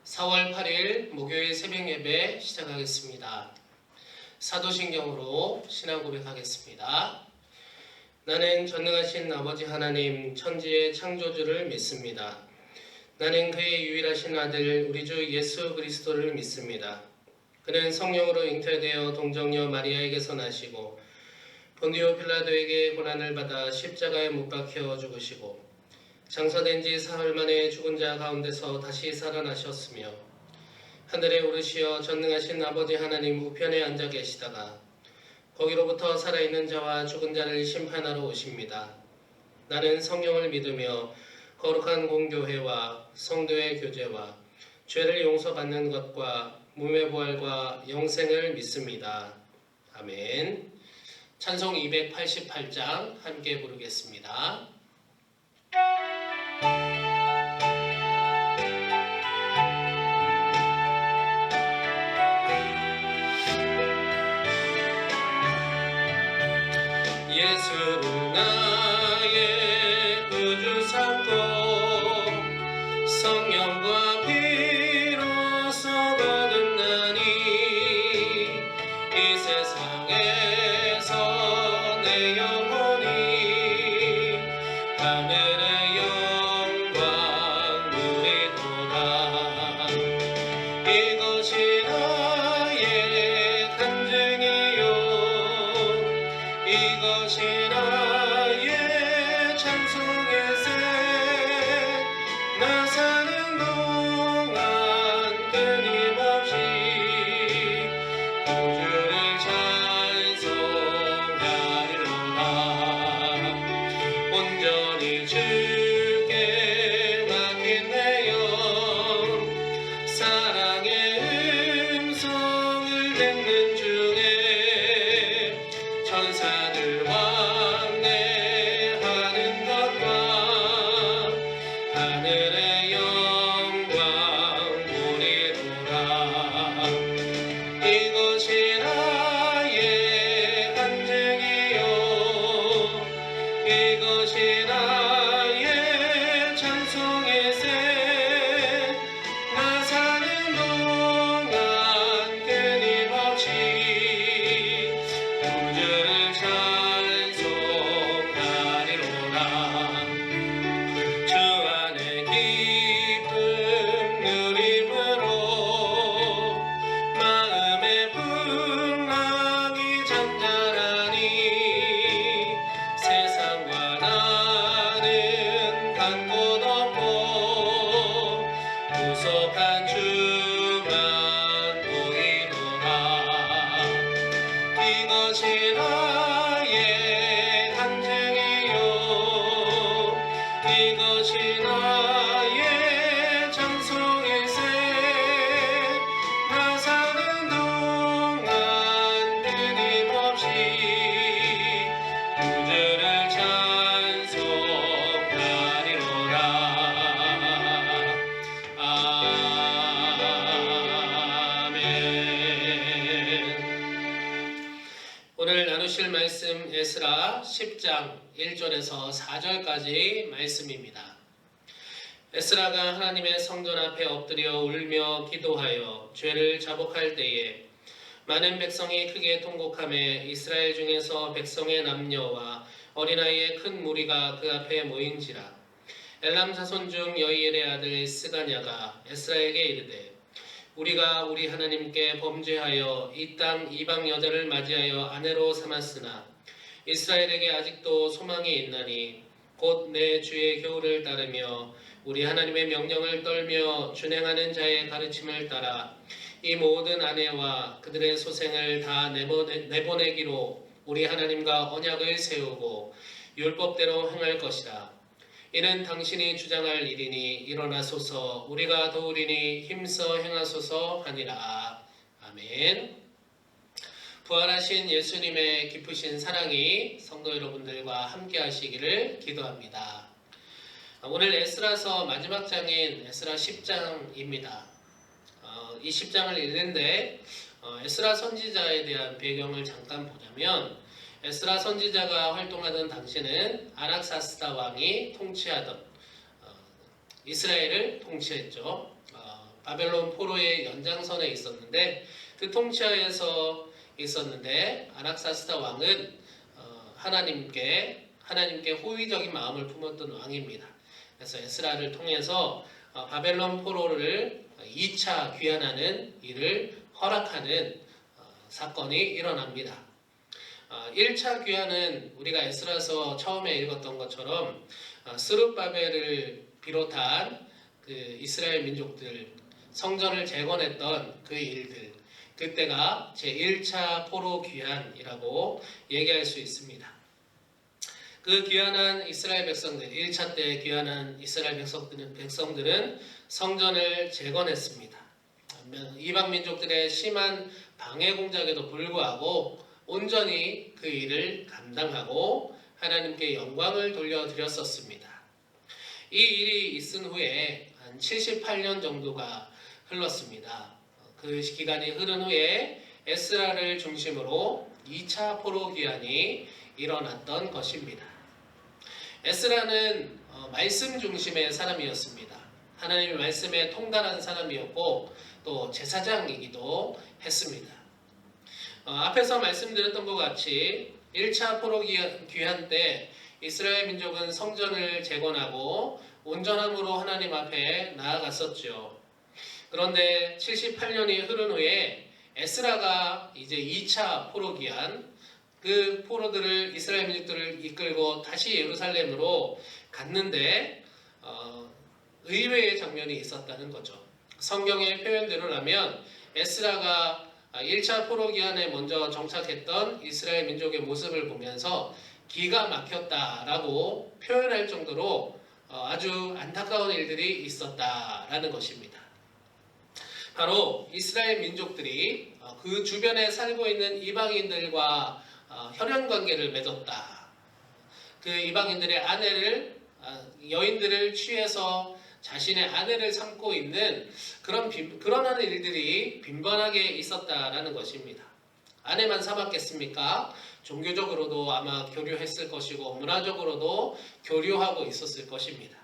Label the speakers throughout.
Speaker 1: 4월 8일 목요일 새벽 예배 시작하겠습니다. 사도신경으로 신앙 고백하겠습니다. 나는 전능하신 아버지 하나님 천지의 창조주를 믿습니다. 나는 그의 유일하신 아들 우리 주 예수 그리스도를 믿습니다. 그는 성령으로 잉태되어 동정녀 마리아에게서 나시고 본디오 빌라도에게 고난을 받아 십자가에 못 박혀 죽으시고 장사된 지 사흘 만에 죽은 자 가운데서 다시 살아나셨으며 하늘에 오르시어 전능하신 아버지 하나님 우편에 앉아 계시다가 거기로부터 살아있는 자와 죽은 자를 심판하러 오십니다. 나는 성령을 믿으며 거룩한 공교회와 성도의 교제와 죄를 용서받는 것과 몸의 부활과 영생을 믿습니다. 아멘. 찬송 288장 함께 부르겠습니다. 예수를 나의 구주 삼고 성령과 피로써 거듭나니 이 세상에서 내 영혼이 하늘의 영광 누리도다. 이것이 나의 간증이요 이것이 나의 찬송의새 나 사는 동안 끊임없이 구주를 찬송하리로다. 온전히 주께 맡긴 내 영 사랑의 음성을 듣는 중에 천사들 왕래하는 것과 하늘의 영광 보리로라. 이것이 나의 간증이요 이것이 나의 찬송의새 나 사는 동안 끊임없이 구주를 찬송하리로라. 주 안에 기쁨 누림으로 마음의 풍랑이 잠잠하니 세상과 나는 간 곳 없고 구속한 주만 보이노라. 이것이 나의 간증이요 이것이 나의 찬송의새 나 사는 동안 끊임없이 구주를 찬송하리로라. 아멘. 오늘 나누실 말씀 에스라 10장 1절에서 4절까지 말씀입니다. 에스라가 하나님의 성전 앞에 엎드려 울며 기도하여 죄를 자복할 때에 많은 백성이 크게 통곡하며 이스라엘 중에서 백성의 남녀와 어린아이의 큰 무리가 그 앞에 모인지라. 엘람 자손 중 여이엘의 아들 스가냐가 에스라에게 이르되 우리가 우리 하나님께 범죄하여 이 땅 이방 여자를 맞이하여 아내로 삼았으나 이스라엘에게 아직도 소망이 있나니 곧 내 주의 교훈을 따르며 우리 하나님의 명령을 떨며 준행하는 자의 가르침을 따라 이 모든 아내와 그들의 소생을 다 내보내기로 우리 하나님과 언약을 세우고 율법대로 행할 것이라. 이는 당신이 주장할 일이니 일어나소서 우리가 도우리니 힘써 행하소서 하니라. 아멘. 부활하신 예수님의 깊으신 사랑이 성도 여러분들과 함께 하시기를 기도합니다. 오늘 에스라서 마지막 장인 에스라 10장입니다. 이 10장을 읽는데 에스라 선지자에 대한 배경을 잠깐 보자면 에스라 선지자가 활동하던 당시는 아락사스다 왕이 통치하던 이스라엘을 통치했죠. 바벨론 포로의 연장선에 있었는데 그 통치하에서 있었는데 아락사스다 왕은 하나님께 호의적인 마음을 품었던 왕입니다. 그래서 에스라를 통해서 바벨론 포로를 2차 귀환하는 일을 허락하는 사건이 일어납니다. 1차 귀환은 우리가 에스라서 처음에 읽었던 것처럼 스룹바벨을 비롯한 그 이스라엘 민족들 성전을 재건했던 그 일들, 그때가 제1차 포로 귀환이라고 얘기할 수 있습니다. 그 귀환한 이스라엘 백성들, 1차 때 귀환한 이스라엘 백성들은 성전을 재건했습니다. 이방 민족들의 심한 방해 공작에도 불구하고 온전히 그 일을 감당하고 하나님께 영광을 돌려드렸었습니다. 이 일이 있은 후에 한 78년 정도가 흘렀습니다. 그 기간이 흐른 후에 에스라를 중심으로 2차 포로 귀환이 일어났던 것입니다. 에스라는 말씀 중심의 사람이었습니다. 하나님의 말씀에 통달한 사람이었고 또 제사장이기도 했습니다. 앞에서 말씀드렸던 것 같이 1차 포로 귀환 때 이스라엘 민족은 성전을 재건하고 온전함으로 하나님 앞에 나아갔었죠. 그런데 78년이 흐른 후에 에스라가 이제 2차 포로 귀환, 그 포로들을 이스라엘 민족들을 이끌고 다시 예루살렘으로 갔는데 의외의 장면이 있었다는 거죠. 성경의 표현대로라면 에스라가 1차 포로 기한에 먼저 정착했던 이스라엘 민족의 모습을 보면서 기가 막혔다라고 표현할 정도로 아주 안타까운 일들이 있었다라는 것입니다. 바로 이스라엘 민족들이 그 주변에 살고 있는 이방인들과 혈연 관계를 맺었다. 그 이방인들의 여인들을 취해서 자신의 아내를 삼고 있는 그런 일들이 빈번하게 있었다라는 것입니다. 아내만 삼았겠습니까? 종교적으로도 아마 교류했을 것이고 문화적으로도 교류하고 있었을 것입니다.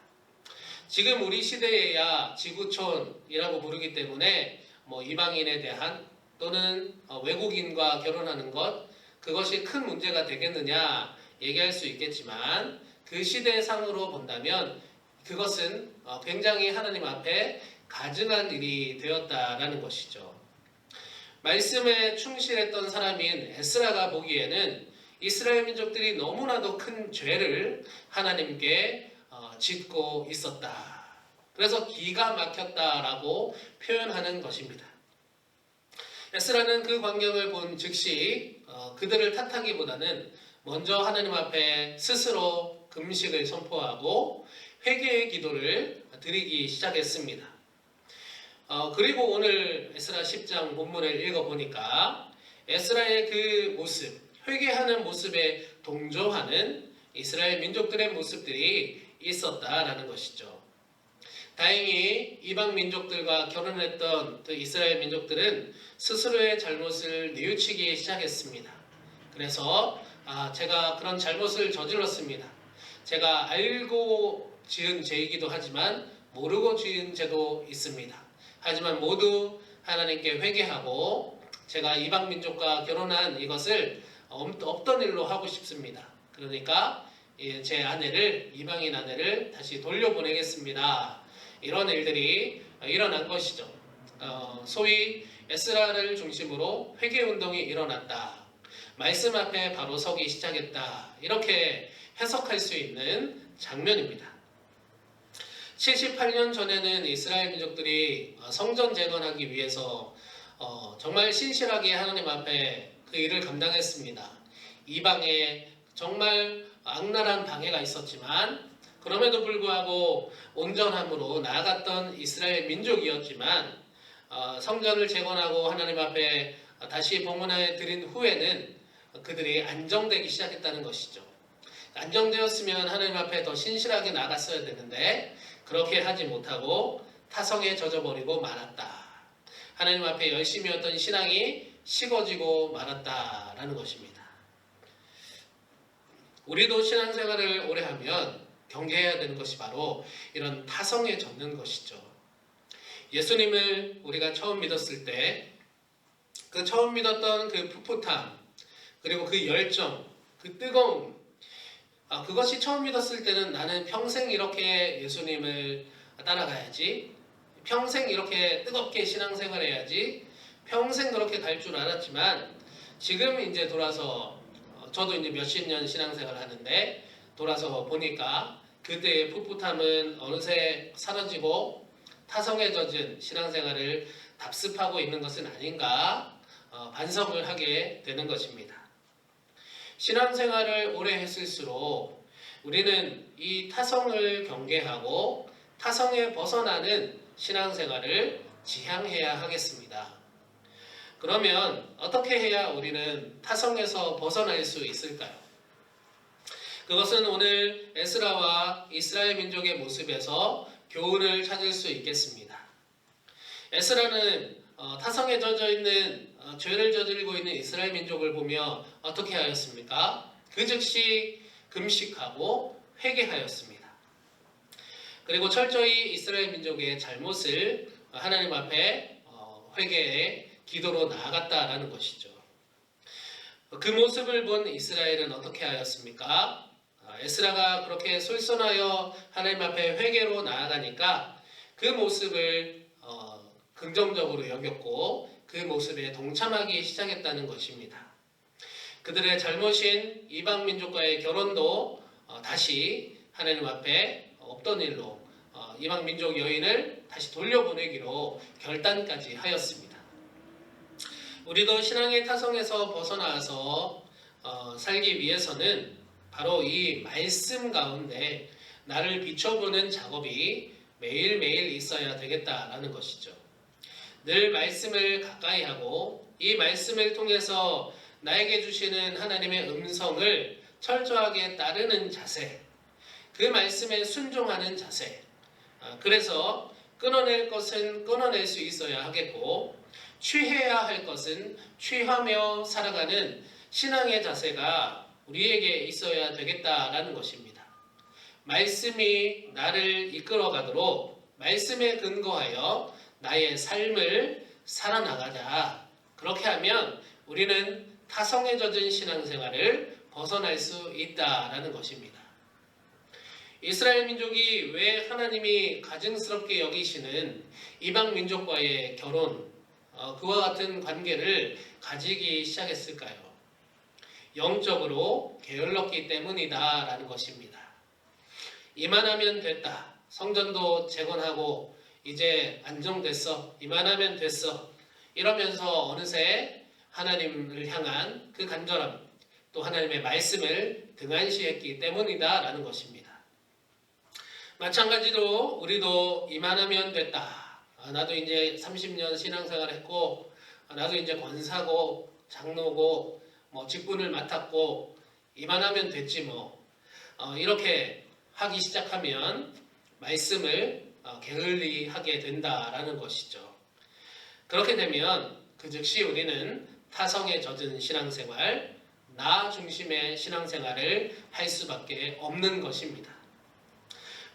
Speaker 1: 지금 우리 시대에야 지구촌이라고 부르기 때문에 이방인에 대한 또는 외국인과 결혼하는 것, 그것이 큰 문제가 되겠느냐 얘기할 수 있겠지만 그 시대상으로 본다면 그것은 굉장히 하나님 앞에 가증한 일이 되었다라는 것이죠. 말씀에 충실했던 사람인 에스라가 보기에는 이스라엘 민족들이 너무나도 큰 죄를 하나님께 짓고 있었다. 그래서 기가 막혔다라고 표현하는 것입니다. 에스라는 그 광경을 본 즉시 그들을 탓하기보다는 먼저 하나님 앞에 스스로 금식을 선포하고 회개의 기도를 드리기 시작했습니다. 그리고 오늘 에스라 10장 본문을 읽어보니까 에스라의 그 모습, 회개하는 모습에 동조하는 이스라엘 민족들의 모습들이 있었다라는 것이죠. 다행히 이방 민족들과 결혼했던 그 이스라엘 민족들은 스스로의 잘못을 뉘우치기 시작했습니다. 그래서 제가 그런 잘못을 저질렀습니다. 제가 알고 지은 죄이기도 하지만 모르고 지은 죄도 있습니다. 하지만 모두 하나님께 회개하고 제가 이방 민족과 결혼한 이것을 없던 일로 하고 싶습니다. 그러니까 제 이방인 아내를 다시 돌려보내겠습니다. 이런 일들이 일어난 것이죠. 소위 에스라를 중심으로 회개운동이 일어났다. 말씀 앞에 바로 서기 시작했다. 이렇게 해석할 수 있는 장면입니다. 78년 전에는 이스라엘 민족들이 성전 재건하기 위해서 정말 신실하게 하나님 앞에 그 일을 감당했습니다. 이방에 정말 악랄한 방해가 있었지만 그럼에도 불구하고 온전함으로 나아갔던 이스라엘 민족이었지만 성전을 재건하고 하나님 앞에 다시 봉헌해 드린 후에는 그들이 안정되기 시작했다는 것이죠. 안정되었으면 하나님 앞에 더 신실하게 나갔어야 되는데 그렇게 하지 못하고 타성에 젖어버리고 말았다. 하나님 앞에 열심이었던 신앙이 식어지고 말았다라는 것입니다. 우리도 신앙생활을 오래 하면 경계해야 되는 것이 바로 이런 타성에 젖는 것이죠. 예수님을 우리가 처음 믿었을 때 그 처음 믿었던 그 풋풋함, 그리고 그 열정, 그 뜨거움, 그것이 처음 믿었을 때는 나는 평생 이렇게 예수님을 따라가야지, 평생 이렇게 뜨겁게 신앙생활 해야지, 평생 그렇게 갈 줄 알았지만 지금 이제 돌아서 저도 이제 몇십 년 신앙생활 하는데 돌아서 보니까 그때의 풋풋함은 어느새 사라지고 타성에 젖은 신앙생활을 답습하고 있는 것은 아닌가 반성을 하게 되는 것입니다. 신앙생활을 오래 했을수록 우리는 이 타성을 경계하고 타성에 벗어나는 신앙생활을 지향해야 하겠습니다. 그러면 어떻게 해야 우리는 타성에서 벗어날 수 있을까요? 그것은 오늘 에스라와 이스라엘 민족의 모습에서 교훈을 찾을 수 있겠습니다. 에스라는 타성에 젖어 있는 죄를 저지르고 있는 이스라엘 민족을 보며 어떻게 하였습니까? 그 즉시 금식하고 회개하였습니다. 그리고 철저히 이스라엘 민족의 잘못을 하나님 앞에 회개의 기도로 나아갔다라는 것이죠. 그 모습을 본 이스라엘은 어떻게 하였습니까? 에스라가 그렇게 솔선하여 하나님 앞에 회개로 나아가니까 그 모습을 긍정적으로 여겼고 그 모습에 동참하기 시작했다는 것입니다. 그들의 잘못인 이방 민족과의 결혼도 다시 하나님 앞에 없던 일로 이방 민족 여인을 다시 돌려보내기로 결단까지 하였습니다. 우리도 신앙의 타성에서 벗어나서 살기 위해서는 바로 이 말씀 가운데 나를 비춰보는 작업이 매일매일 있어야 되겠다라는 것이죠. 늘 말씀을 가까이 하고 이 말씀을 통해서 나에게 주시는 하나님의 음성을 철저하게 따르는 자세, 그 말씀에 순종하는 자세, 그래서 끊어낼 것은 끊어낼 수 있어야 하겠고 취해야 할 것은 취하며 살아가는 신앙의 자세가 우리에게 있어야 되겠다라는 것입니다. 말씀이 나를 이끌어가도록 말씀에 근거하여 나의 삶을 살아나가자. 그렇게 하면 우리는 타성에 젖은 신앙생활을 벗어날 수 있다라는 것입니다. 이스라엘 민족이 왜 하나님이 가증스럽게 여기시는 이방 민족과의 결혼, 그와 같은 관계를 가지기 시작했을까요? 영적으로 게을렀기 때문이다라는 것입니다. 이만하면 됐다. 성전도 재건하고 이제 안정됐어. 이만하면 됐어. 이러면서 어느새 하나님을 향한 그 간절함, 또 하나님의 말씀을 등한시했기 때문이다라는 것입니다. 마찬가지로 우리도 이만하면 됐다. 나도 이제 30년 신앙생활 했고, 나도 이제 권사고, 장로고, 직분을 맡았고, 이만하면 됐지 뭐. 이렇게 하기 시작하면 말씀을 게을리 하게 된다라는 것이죠. 그렇게 되면 그 즉시 우리는 타성에 젖은 신앙생활, 나 중심의 신앙생활을 할 수밖에 없는 것입니다.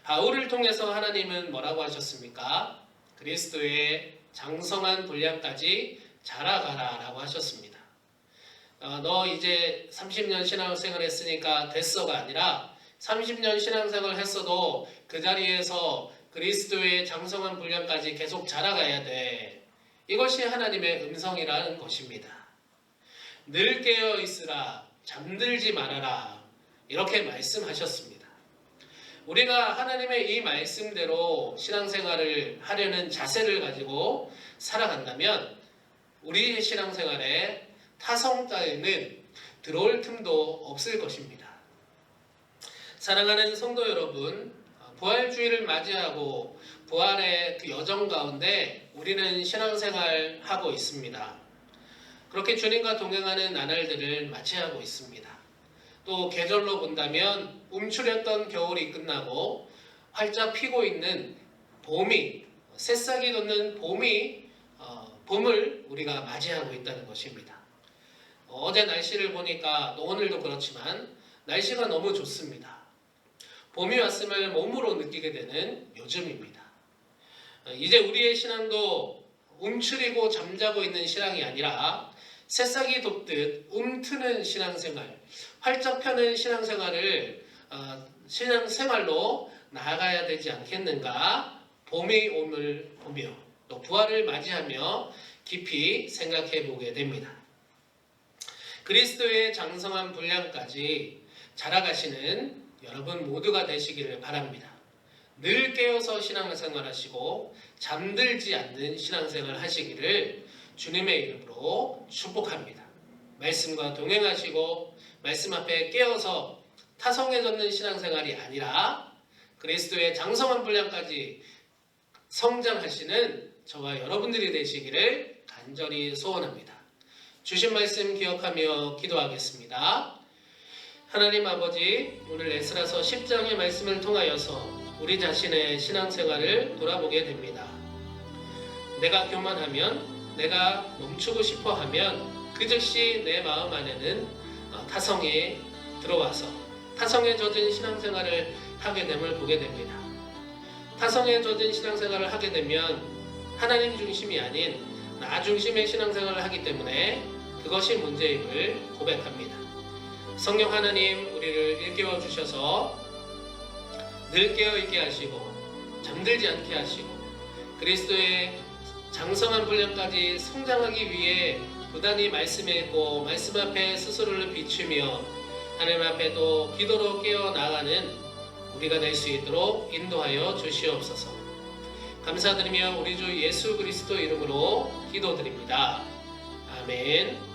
Speaker 1: 바울을 통해서 하나님은 뭐라고 하셨습니까? 그리스도의 장성한 분량까지 자라가라 라고 하셨습니다. 너 이제 30년 신앙생활 했으니까 됐어가 아니라 30년 신앙생활 했어도 그 자리에서 그리스도의 장성한 분량까지 계속 자라가야 돼. 이것이 하나님의 음성이라는 것입니다. 늘 깨어 있으라, 잠들지 말아라, 이렇게 말씀하셨습니다. 우리가 하나님의 이 말씀대로 신앙생활을 하려는 자세를 가지고 살아간다면 우리의 신앙생활에 타성 따위는 들어올 틈도 없을 것입니다. 사랑하는 성도 여러분, 부활주의를 맞이하고 부활의 그 여정 가운데 우리는 신앙생활 하고 있습니다. 그렇게 주님과 동행하는 나날들을 맞이하고 있습니다. 또 계절로 본다면 움츠렸던 겨울이 끝나고 활짝 피고 있는 봄이, 새싹이 돋는 봄을 우리가 맞이하고 있다는 것입니다. 어제 날씨를 보니까 오늘도 그렇지만 날씨가 너무 좋습니다. 봄이 왔음을 몸으로 느끼게 되는 요즘입니다. 이제 우리의 신앙도 움츠리고 잠자고 있는 신앙이 아니라 새싹이 돋듯 움트는 신앙생활, 활짝 펴는 신앙생활로 나아가야 되지 않겠는가? 봄이 옴을 보며 또 부활을 맞이하며 깊이 생각해 보게 됩니다. 그리스도의 장성한 분량까지 자라가시는 여러분 모두가 되시기를 바랍니다. 늘 깨어서 신앙생활 하시고 잠들지 않는 신앙생활 하시기를 주님의 이름으로 축복합니다. 말씀과 동행하시고 말씀 앞에 깨어서 타성해졌는 신앙생활이 아니라 그리스도의 장성한 분량까지 성장하시는 저와 여러분들이 되시기를 간절히 소원합니다. 주신 말씀 기억하며 기도하겠습니다. 하나님 아버지, 오늘 에스라서 10장의 말씀을 통하여서 우리 자신의 신앙생활을 돌아보게 됩니다. 내가 교만하면, 내가 멈추고 싶어하면 그 즉시 내 마음 안에는 타성에 들어와서 타성에 젖은 신앙생활을 하게 됨을 보게 됩니다. 타성에 젖은 신앙생활을 하게 되면 하나님 중심이 아닌 나 중심의 신앙생활을 하기 때문에 그것이 문제임을 고백합니다. 성령 하나님, 우리를 일깨워 주셔서 늘 깨어있게 하시고 잠들지 않게 하시고 그리스도의 장성한 분량까지 성장하기 위해 부단히 말씀에 있고 말씀 앞에 스스로를 비추며 하나님 앞에 또 기도로 깨어나가는 우리가 될 수 있도록 인도하여 주시옵소서. 감사드리며 우리 주 예수 그리스도 이름으로 기도드립니다. 아멘.